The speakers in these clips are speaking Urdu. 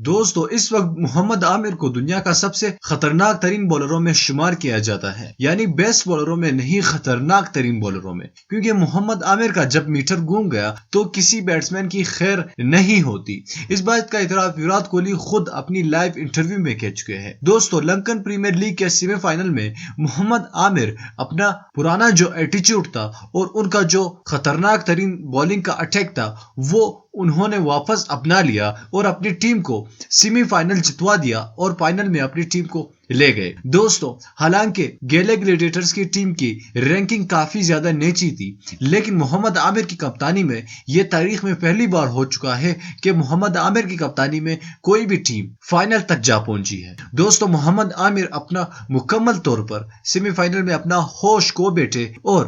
دوستو اس وقت محمد عامر کو دنیا کا سب سے خطرناک ترین بالروں میں شمار کیا جاتا ہے، یعنی بیسٹ بالروں میں نہیں، خطرناک ترین بالروں میں، کیونکہ محمد عامر کا جب میٹر گھوم گیا تو کسی بیٹسمین کی خیر نہیں ہوتی۔ اس بات کا اعتراف وراٹ کوہلی خود اپنی لائیو انٹرویو میں کہہ چکے ہیں۔ دوستو لنکن پریمیئر لیگ کے سیمی فائنل میں محمد عامر اپنا پرانا جو ایٹیچیوڈ تھا اور ان کا جو خطرناک ترین بالنگ کا اٹیک تھا وہ انہوں نے واپس اپنا لیا اور اپنی ٹیم کو سیمی فائنل جتوا دیا اور فائنل میں اپنی ٹیم کو لے گئے۔ دوستو حالانکہ گیلے گلیڈیٹرز کی ٹیم کی رینکنگ کافی زیادہ نیچی تھی، لیکن محمد عامر کی کپتانی میں یہ تاریخ میں پہلی بار ہو چکا ہے کہ محمد عامر کی کپتانی میں کوئی بھی ٹیم فائنل تک جا پہنچی ہے۔ دوستو محمد عامر اپنا مکمل طور پر سیمی فائنل میں اپنا ہوش کو بیٹھے اور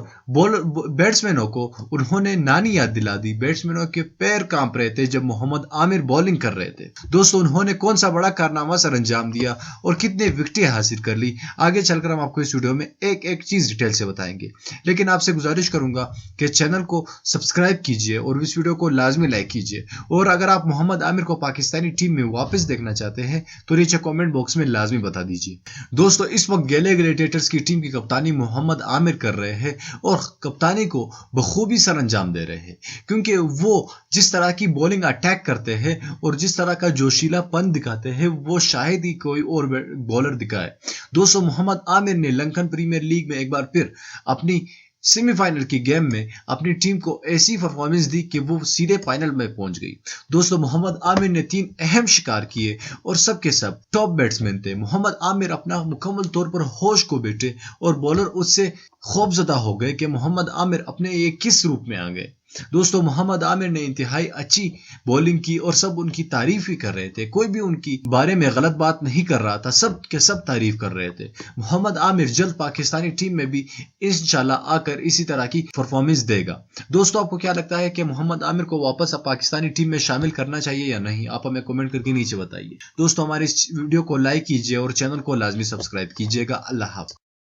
بیٹسمینوں کو انہوں نے نانی یاد دلا دی۔ بیٹسمینوں کے پیر کانپ رہے تھے جب محمد عامر بالنگ کر رہے تھے۔ دوستو انہوں نے کون سا بڑا کارنامہ سر انجام دیا اور کتنے وکٹیں حاصل کر لی، آگے چل کر ہم آپ کو اس ویڈیو میں ایک ایک چیز ڈیٹیل سے بتائیں گے، لیکن آپ سے گزارش کروں گا کہ چینل کو سبسکرائب کیجئے اور اس ویڈیو کو لازمی لائک کیجئے، اور اگر آپ محمد عامر کو پاکستانی ٹیم میں واپس دیکھنا چاہتے ہیں تو نیچے کامنٹ باکس میں لازمی بتا دیجئے۔ دوستو اس وقت گیلے گلیڈیٹرز کی ٹیم کی کپتانی محمد عامر کر رہے ہیں اور کپتانی کو بخوبی سر انجام دے رہے ہیں، کیونکہ وہ جس طرح کی بولنگ اٹیک کرتے ہیں اور جس طرح کا جوشیلا پن دکھاتے ہیں وہ شاید ہی کوئی اور بولر دکھائے۔ دوستو محمد عامر نے لنکن پریمیئر لیگ میں ایک بار پھر اپنی سیمی فائنل کی گیم میں اپنی ٹیم کو ایسی پرفارمنس دی کہ وہ سیدھے فائنل میں پہنچ گئی۔ دوستو محمد عامر نے 3 اہم شکار کیے اور سب کے سب ٹاپ بیٹسمین تھے۔ محمد عامر اپنا مکمل طور پر ہوش کو بیٹھے اور بولر اس سے خوفزدہ ہو گئے کہ محمد عامر اپنے یہ کس روپ میں آ گئے۔ دوستو محمد عامر نے انتہائی اچھی بولنگ کی اور سب ان کی تعریف ہی کر رہے تھے، کوئی بھی ان کی بارے میں غلط بات نہیں کر رہا تھا، سب کے سب تعریف کر رہے تھے۔ محمد عامر جلد پاکستانی ٹیم میں بھی انشاءاللہ آ کر اسی طرح کی پرفارمنس دے گا۔ دوستو آپ کو کیا لگتا ہے کہ محمد عامر کو واپس پاکستانی ٹیم میں شامل کرنا چاہیے یا نہیں؟ آپ ہمیں کمنٹ کر کے نیچے بتائیے۔ دوستو ہمارے اس ویڈیو کو لائک کیجیے اور چینل کو لازمی سبسکرائب کیجیے گا۔ اللہ حافظ۔